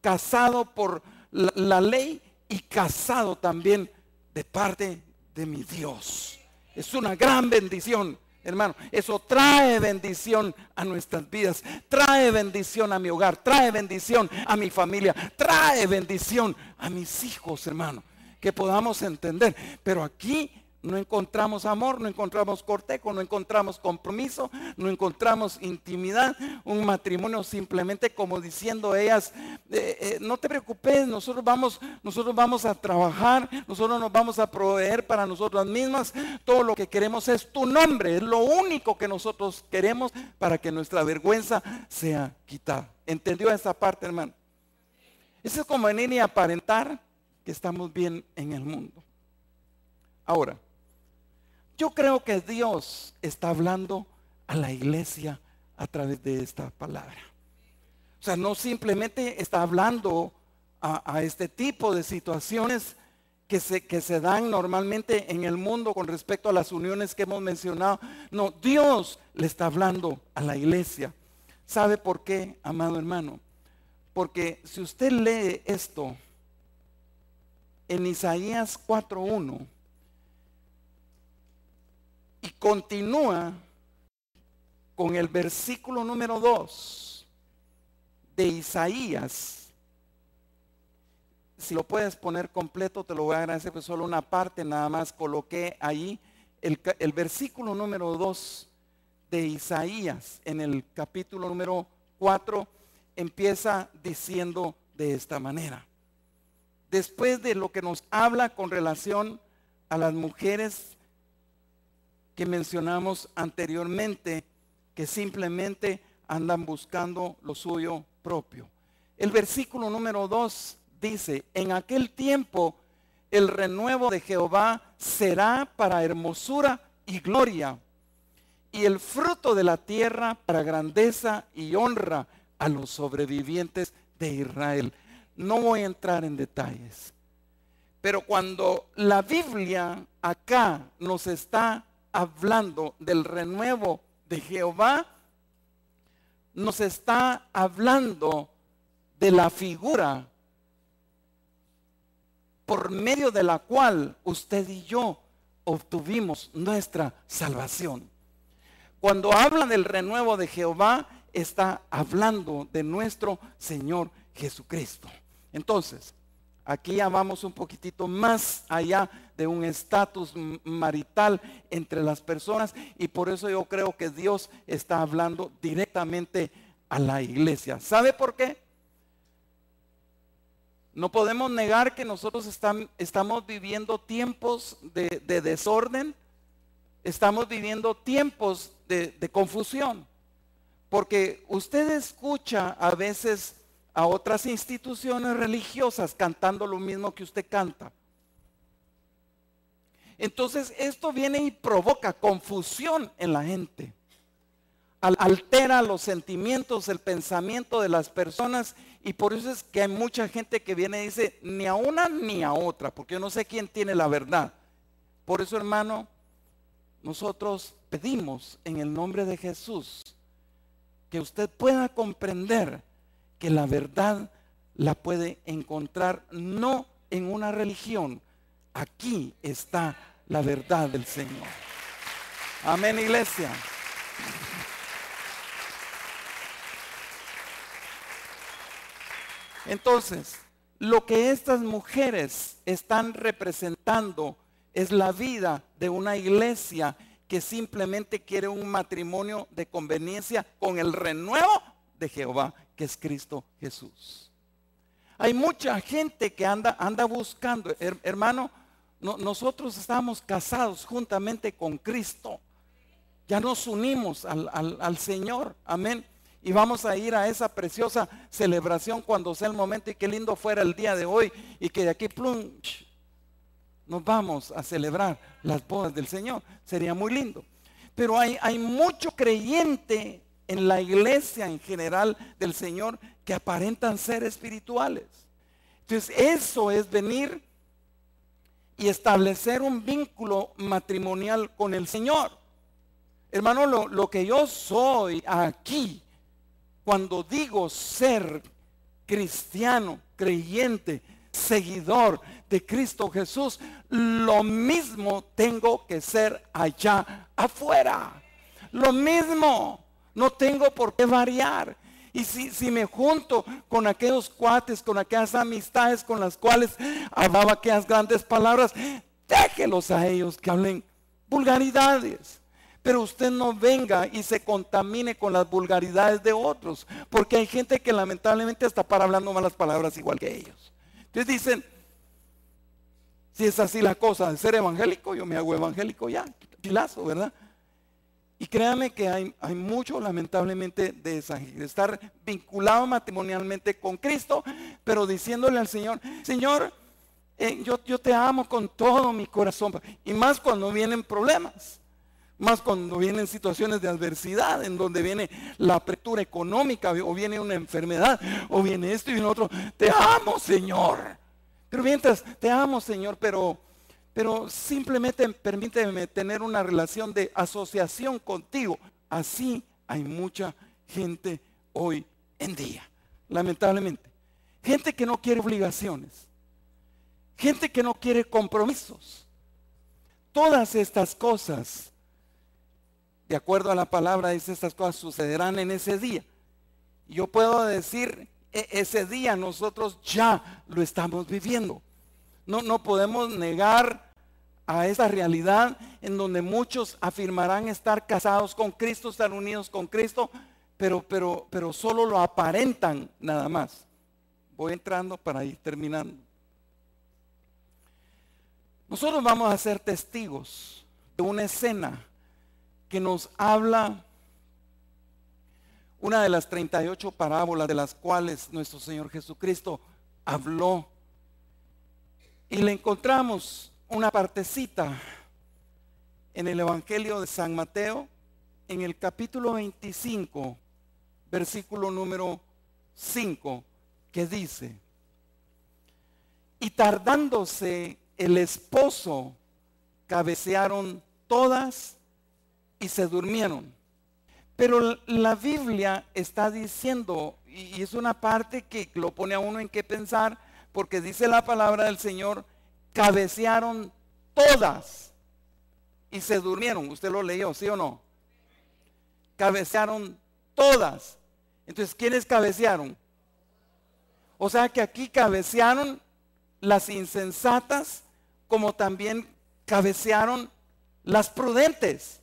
casado por la ley y casado también de parte de mi Dios. Es una gran bendición, hermano. Eso trae bendición a nuestras vidas, trae bendición a mi hogar, trae bendición a mi familia, trae bendición a mis hijos, hermano. Que podamos entender, pero aquí no encontramos amor, no encontramos cortejo, no encontramos compromiso, no encontramos intimidad. Un matrimonio simplemente como diciendo ellas, no te preocupes, nosotros vamos a trabajar, nosotros nos vamos a proveer para nosotras mismas. Todo lo que queremos es tu nombre, es lo único que nosotros queremos para que nuestra vergüenza sea quitada. ¿Entendió esa parte, hermano? Eso es como venir y aparentar que estamos bien en el mundo. Ahora, yo creo que Dios está hablando a la iglesia a través de esta palabra. O sea, no simplemente está hablando a este tipo de situaciones que se dan normalmente en el mundo con respecto a las uniones que hemos mencionado. No, Dios le está hablando a la iglesia. ¿Sabe por qué, amado hermano? Porque si usted lee esto en Isaías 4:1 y continúa con el versículo número 2 de Isaías, si lo puedes poner completo te lo voy a agradecer, pues solo una parte nada más coloqué ahí. El versículo número 2 de Isaías en el capítulo número 4 empieza diciendo de esta manera. Después de lo que nos habla con relación a las mujeres que mencionamos anteriormente, que simplemente andan buscando lo suyo propio. El versículo número 2 dice, en aquel tiempo el renuevo de Jehová será para hermosura y gloria, y el fruto de la tierra para grandeza y honra a los sobrevivientes de Israel. No voy a entrar en detalles, pero cuando la Biblia acá nos está hablando del renuevo de Jehová, nos está hablando de la figura por medio de la cual usted y yo obtuvimos nuestra salvación. Cuando habla del renuevo de Jehová, está hablando de nuestro Señor Jesucristo. Entonces, Aquí ya vamos un poquitito más allá de un estatus marital entre las personas, y por eso yo creo que Dios está hablando directamente a la iglesia. ¿Sabe por qué? No podemos negar que nosotros estamos viviendo tiempos de desorden, estamos viviendo tiempos de confusión, porque usted escucha a veces a otras instituciones religiosas cantando lo mismo que usted canta. Entonces esto viene y provoca confusión en la gente, altera los sentimientos, el pensamiento de las personas, y por eso es que hay mucha gente que viene y dice ni a una ni a otra, porque yo no sé quién tiene la verdad. Por eso, hermano, nosotros pedimos en el nombre de Jesús que usted pueda comprender que la verdad la puede encontrar no en una religión. Aquí está la verdad del Señor. Amén, iglesia. Entonces, lo que estas mujeres están representando es la vida de una iglesia que simplemente quiere un matrimonio de conveniencia con el renuevo de Jehová, que es Cristo Jesús. Hay mucha gente que anda buscando, hermano, nosotros estamos casados juntamente con Cristo. Ya nos unimos al Señor, amén. Y vamos a ir a esa preciosa celebración cuando sea el momento, y qué lindo fuera el día de hoy, y que de aquí plum, nos vamos a celebrar las bodas del Señor. Sería muy lindo. Pero hay mucho creyente en la iglesia en general del Señor que aparentan ser espirituales. Entonces eso es venir y establecer un vínculo matrimonial con el Señor. Hermano, lo que yo soy aquí, cuando digo ser cristiano, creyente, seguidor de Cristo Jesús, lo mismo tengo que ser allá afuera. Lo mismo, no tengo por qué variar. Y si me junto con aquellos cuates, con aquellas amistades con las cuales hablaba aquellas grandes palabras, déjelos a ellos que hablen vulgaridades. Pero usted no venga y se contamine con las vulgaridades de otros, porque hay gente que lamentablemente está para hablando malas palabras igual que ellos. Entonces dicen, si es así la cosa de ser evangélico, yo me hago evangélico ya, chilazo, ¿verdad? Y créame que hay mucho, lamentablemente, de estar vinculado matrimonialmente con Cristo, pero diciéndole al Señor, Señor, yo te amo con todo mi corazón, y más cuando vienen problemas. Más cuando vienen situaciones de adversidad, en donde viene la apertura económica, o viene una enfermedad, o viene esto y viene otro. Te amo, Señor. Pero mientras, te amo, Señor, pero simplemente permíteme tener una relación de asociación contigo. Así hay mucha gente hoy en día, lamentablemente. Gente que no quiere obligaciones. Gente que no quiere compromisos. Todas estas cosas, de acuerdo a la palabra, dice, estas cosas sucederán en ese día. Yo puedo decir, ese día nosotros ya lo estamos viviendo. No podemos negar a esa realidad en donde muchos afirmarán estar casados con Cristo, estar unidos con Cristo, pero solo lo aparentan nada más. Voy entrando para ir terminando. Nosotros vamos a ser testigos de una escena que nos habla una de las 38 parábolas de las cuales nuestro Señor Jesucristo habló, y le encontramos una partecita en el Evangelio de San Mateo, en el capítulo 25, versículo número 5, que dice: y tardándose el esposo, cabecearon todas y se durmieron. Pero la Biblia está diciendo, y es una parte que lo pone a uno en qué pensar, porque dice la palabra del Señor, cabecearon todas y se durmieron. ¿Usted lo leyó, sí o no? Cabecearon todas. Entonces, ¿quiénes cabecearon? O sea que aquí cabecearon las insensatas, como también cabecearon las prudentes.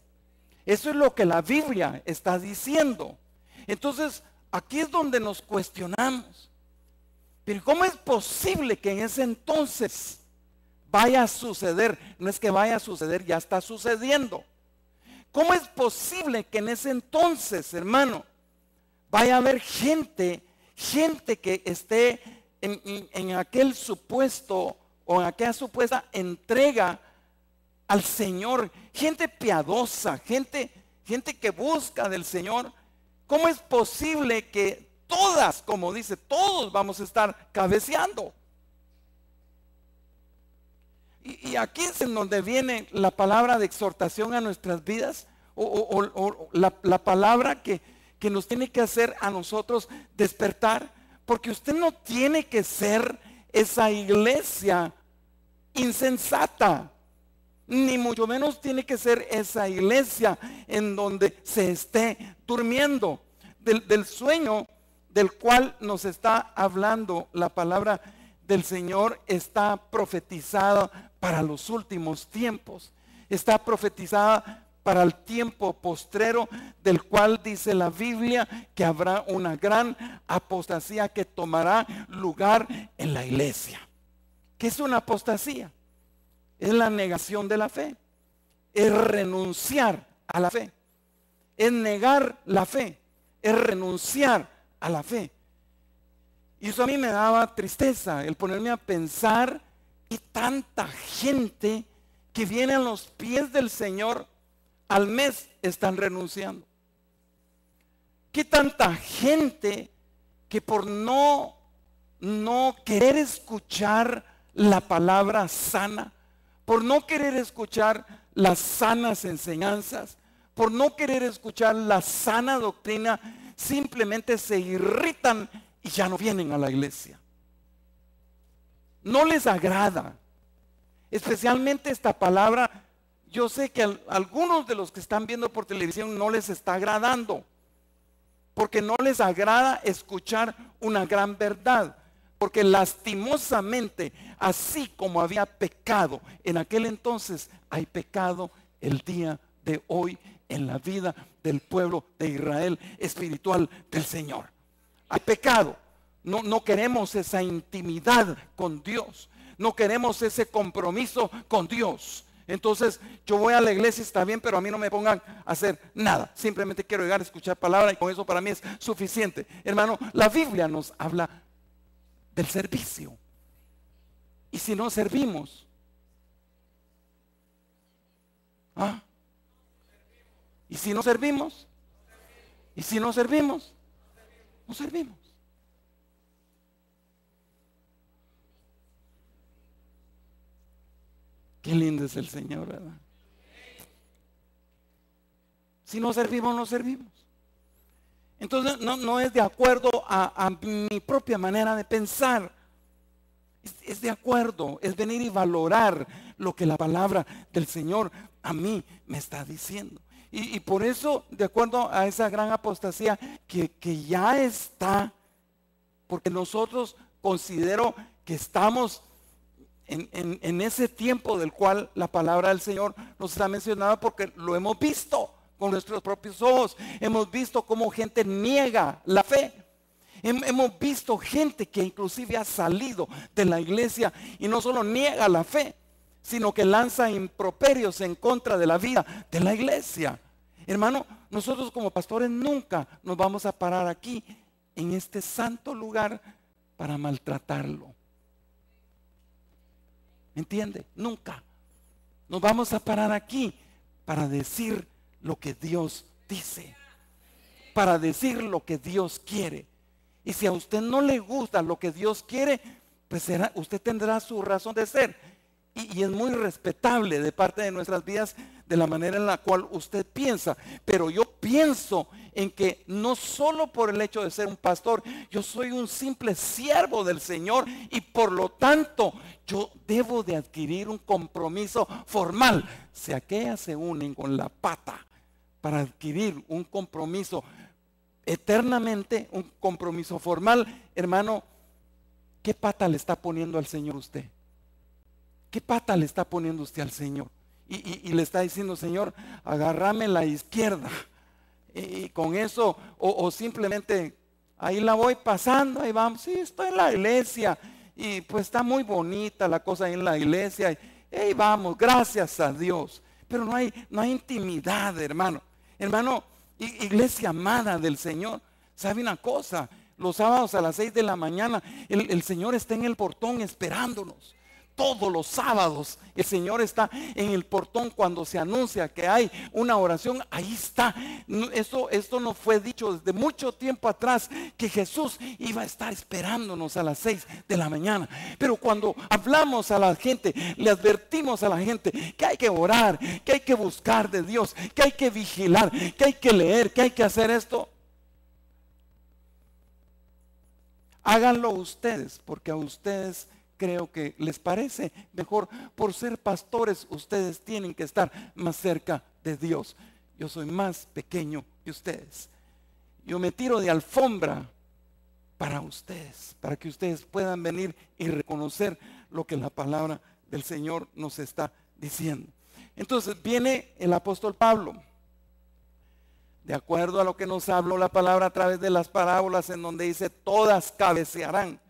Eso es lo que la Biblia está diciendo. Entonces, aquí es donde nos cuestionamos. Pero ¿cómo es posible que en ese entonces vaya a suceder? No es que vaya a suceder, ya está sucediendo. ¿Cómo es posible que en ese entonces, hermano, vaya a haber gente que esté en aquel supuesto o en aquella supuesta entrega al Señor? Gente piadosa, gente que busca del Señor. ¿Cómo es posible que todas, como dice, todos vamos a estar cabeceando? Y aquí es en donde viene la palabra de exhortación a nuestras vidas, o la palabra que nos tiene que hacer a nosotros despertar, porque usted no tiene que ser esa iglesia insensata, ni mucho menos tiene que ser esa iglesia en donde se esté durmiendo. Del sueño del cual nos está hablando la palabra del Señor está profetizada para los últimos tiempos, está profetizada para el tiempo postrero, del cual dice la Biblia que habrá una gran apostasía que tomará lugar en la iglesia. ¿Qué es una apostasía? Es la negación de la fe, es renunciar a la fe, es negar la fe, es renunciar a la fe. Y eso a mí me daba tristeza, el ponerme a pensar que tanta gente que viene a los pies del Señor al mes están renunciando. Que tanta gente que por no querer escuchar la palabra sana, por no querer escuchar las sanas enseñanzas, por no querer escuchar la sana doctrina, simplemente se irritan y ya no vienen a la iglesia. No les agrada. Especialmente esta palabra, yo sé que a algunos de los que están viendo por televisión no les está agradando, porque no les agrada escuchar una gran verdad. Porque lastimosamente, así como había pecado en aquel entonces, hay pecado el día de hoy en la vida del pueblo de Israel espiritual del Señor. Hay pecado. No queremos esa intimidad con Dios. No queremos ese compromiso con Dios. Entonces yo voy a la iglesia, está bien, pero a mí no me pongan a hacer nada. Simplemente quiero llegar a escuchar palabra y con eso para mí es suficiente. Hermano, la Biblia nos habla del servicio. Y si no servimos, y si no servimos, y si no servimos, no servimos. Qué lindo es el Señor, ¿verdad? Si no servimos, no servimos. Entonces no es de acuerdo a mi propia manera de pensar. Es de acuerdo, es venir y valorar lo que la palabra del Señor a mí me está diciendo. Y por eso, de acuerdo a esa gran apostasía que ya está, porque nosotros considero que estamos en ese tiempo del cual la palabra del Señor nos está mencionada, porque lo hemos visto con nuestros propios ojos. Hemos visto cómo gente niega la fe. Hemos visto gente que inclusive ha salido de la iglesia y no solo niega la fe, sino que lanza improperios en contra de la vida de la iglesia. Hermano, nosotros como pastores nunca nos vamos a parar aquí en este santo lugar para maltratarlo. ¿Me entiende? Nunca. Nos vamos a parar aquí para decir lo que Dios dice, para decir lo que Dios quiere. Y si a usted no le gusta lo que Dios quiere, pues usted tendrá su razón de ser. Y es muy respetable de parte de nuestras vidas de la manera en la cual usted piensa. Pero yo pienso en que no solo por el hecho de ser un pastor, yo soy un simple siervo del Señor y por lo tanto yo debo de adquirir un compromiso formal. Si aquellas se unen con la pata para adquirir un compromiso eternamente, un compromiso formal, hermano, ¿qué pata le está poniendo al Señor usted? ¿Qué pata le está poniendo usted al Señor? Y le está diciendo, Señor, agárrame la izquierda. Y con eso, o simplemente, ahí la voy pasando, ahí vamos. Sí, estoy en la iglesia. Y pues está muy bonita la cosa ahí en la iglesia. Y ahí vamos, gracias a Dios. Pero no hay intimidad, hermano. Hermano, iglesia amada del Señor, ¿sabe una cosa? Los sábados a las 6 de la mañana, el Señor está en el portón esperándonos. Todos los sábados el Señor está en el portón cuando se anuncia que hay una oración. Ahí está. Esto nos fue dicho desde mucho tiempo atrás, que Jesús iba a estar esperándonos a las 6 de la mañana. Pero cuando hablamos a la gente, le advertimos a la gente que hay que orar, que hay que buscar de Dios, que hay que vigilar, que hay que leer, que hay que hacer esto. Háganlo ustedes, porque a ustedes creo que les parece mejor. Por ser pastores, ustedes tienen que estar más cerca de Dios. Yo soy más pequeño que ustedes. Yo me tiro de alfombra para ustedes, para que ustedes puedan venir y reconocer lo que la palabra del Señor nos está diciendo. Entonces viene el apóstol Pablo, de acuerdo a lo que nos habló la palabra a través de las parábolas, en donde dice, todas cabecearán.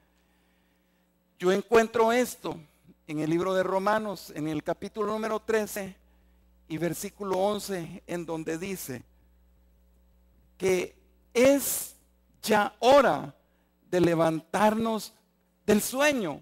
Yo encuentro esto en el libro de Romanos, en el capítulo número 13 y versículo 11, en donde dice que es ya hora de levantarnos del sueño,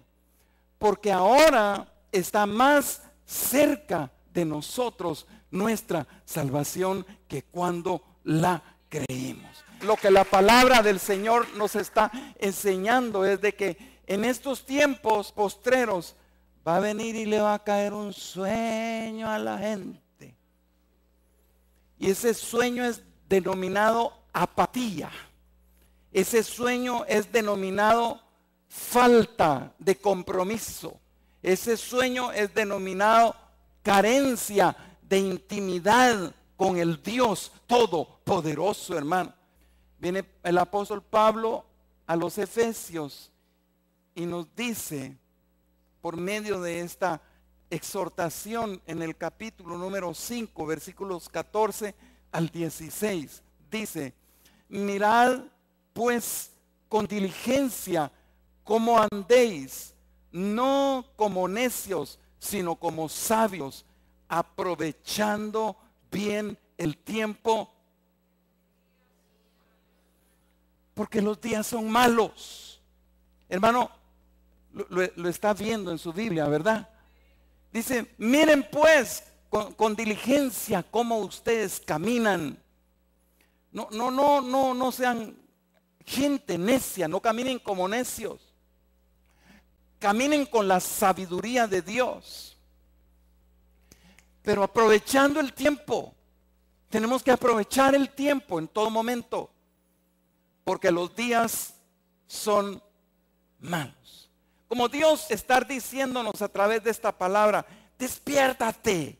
porque ahora está más cerca de nosotros nuestra salvación que cuando la creímos. Lo que la palabra del Señor nos está enseñando es de que en estos tiempos postreros va a venir y le va a caer un sueño a la gente. Y ese sueño es denominado apatía. Ese sueño es denominado falta de compromiso. Ese sueño es denominado carencia de intimidad con el Dios Todopoderoso, hermano. Viene el apóstol Pablo a los Efesios y nos dice, por medio de esta exhortación en el capítulo número 5, versículos 14 al 16, dice, mirad pues con diligencia cómo andéis, no como necios, sino como sabios, aprovechando bien el tiempo, porque los días son malos. Hermano, lo está viendo en su Biblia, ¿verdad? Dice, miren pues con diligencia cómo ustedes caminan. No sean gente necia, no caminen como necios. Caminen con la sabiduría de Dios. Pero aprovechando el tiempo. Tenemos que aprovechar el tiempo en todo momento, porque los días son malos. Como Dios está diciéndonos a través de esta palabra, despiértate.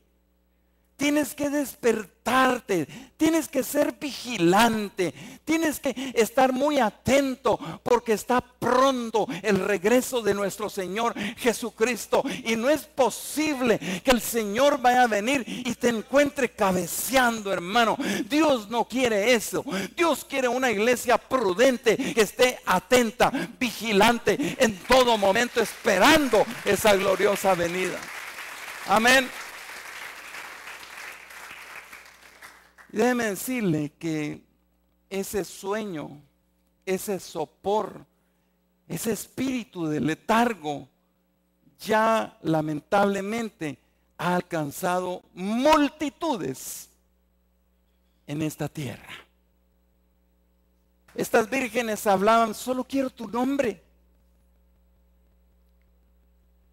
Tienes que despertarte, tienes que ser vigilante, tienes que estar muy atento, porque está pronto el regreso de nuestro Señor Jesucristo. Y no es posible que el Señor vaya a venir y te encuentre cabeceando, hermano. Dios no quiere eso. Dios quiere una iglesia prudente, que esté atenta, vigilante en todo momento, esperando esa gloriosa venida. Amén. Déjeme decirle que ese sueño, ese sopor, ese espíritu de letargo ya lamentablemente ha alcanzado multitudes en esta tierra. Estas vírgenes hablaban, solo quiero tu nombre.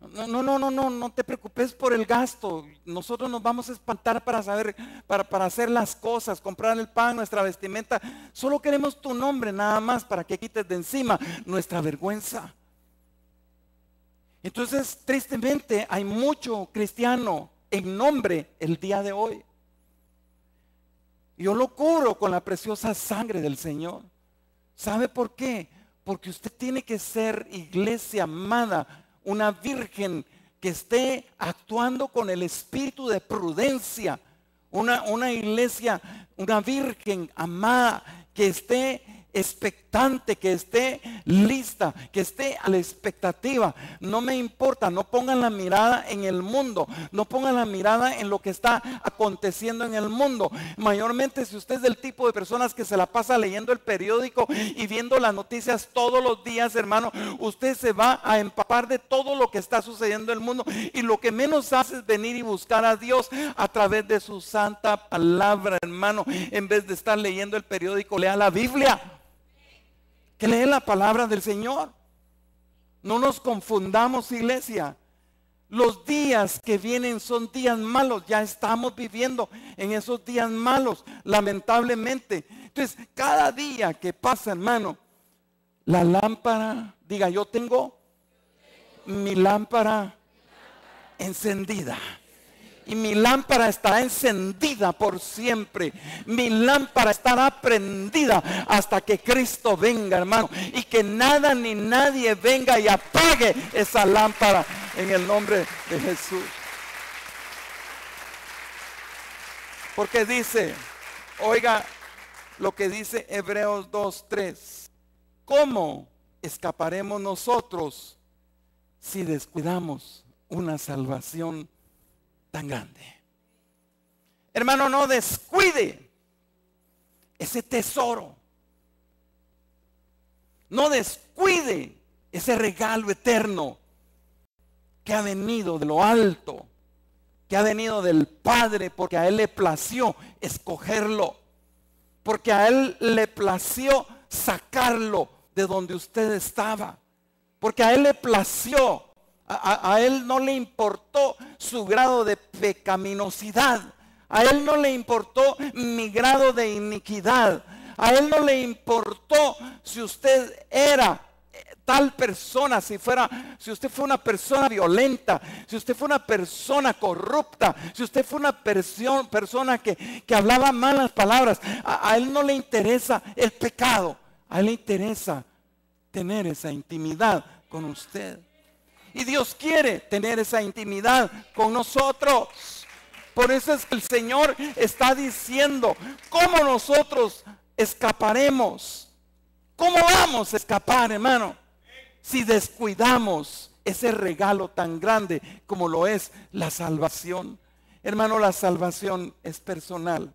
No te preocupes por el gasto. Nosotros nos vamos a espantar para saber, para hacer las cosas, comprar el pan, nuestra vestimenta. Solo queremos tu nombre nada más, para que quites de encima nuestra vergüenza. Entonces, tristemente, hay mucho cristiano en nombre el día de hoy. Yo lo cubro con la preciosa sangre del Señor. ¿Sabe por qué? Porque usted tiene que ser, iglesia amada, una virgen que esté actuando con el espíritu de prudencia. Una iglesia, una virgen amada que esté expectante, que esté lista, que esté a la expectativa. No me importa, no pongan la mirada en el mundo, no pongan la mirada en lo que está aconteciendo en el mundo. Mayormente si usted es del tipo de personas que se la pasa leyendo el periódico y viendo las noticias todos los días, hermano, usted se va a empapar de todo lo que está sucediendo en el mundo, y lo que menos hace es venir y buscar a Dios a través de su santa palabra, hermano. En vez de estar leyendo el periódico, lea la Biblia, que lee la palabra del Señor. No nos confundamos, iglesia. Los días que vienen son días malos. Ya estamos viviendo en esos días malos, lamentablemente. Entonces, cada día que pasa, hermano, la lámpara, diga, yo tengo mi lámpara encendida. Y mi lámpara estará encendida por siempre. Mi lámpara estará prendida hasta que Cristo venga, hermano. Y que nada ni nadie venga y apague esa lámpara en el nombre de Jesús. Porque dice, oiga lo que dice Hebreos 2:3. ¿Cómo escaparemos nosotros si descuidamos una salvación tan grande? Hermano, no descuide ese tesoro. No descuide ese regalo eterno que ha venido de lo alto, que ha venido del Padre, porque a Él le plació escogerlo, porque a Él le plació sacarlo de donde usted estaba, porque a Él le plació. A Él no le importó su grado de pecaminosidad. A Él no le importó mi grado de iniquidad. A Él no le importó si usted era tal persona, si usted fue una persona violenta, si usted fue una persona corrupta, si usted fue una persona que hablaba malas palabras. A Él no le interesa el pecado. A Él le interesa tener esa intimidad con usted. Y Dios quiere tener esa intimidad con nosotros. Por eso es que el Señor está diciendo, ¿cómo nosotros escaparemos? ¿Cómo vamos a escapar, hermano? Si descuidamos ese regalo tan grande como lo es la salvación. Hermano, la salvación es personal.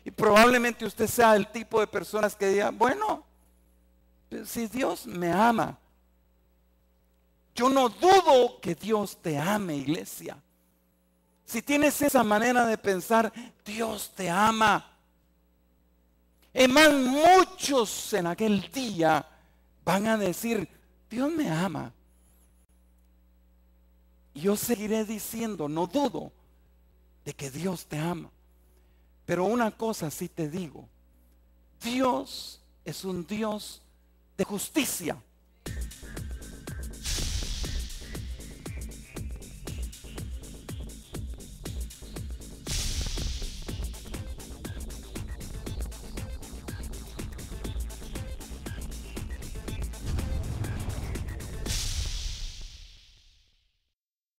Y probablemente usted sea el tipo de personas que digan, bueno, si Dios me ama. Yo no dudo que Dios te ame, iglesia. Si tienes esa manera de pensar, Dios te ama. Es más, muchos en aquel día van a decir, Dios me ama. Y yo seguiré diciendo, no dudo de que Dios te ama. Pero una cosa sí te digo, Dios es un Dios de justicia.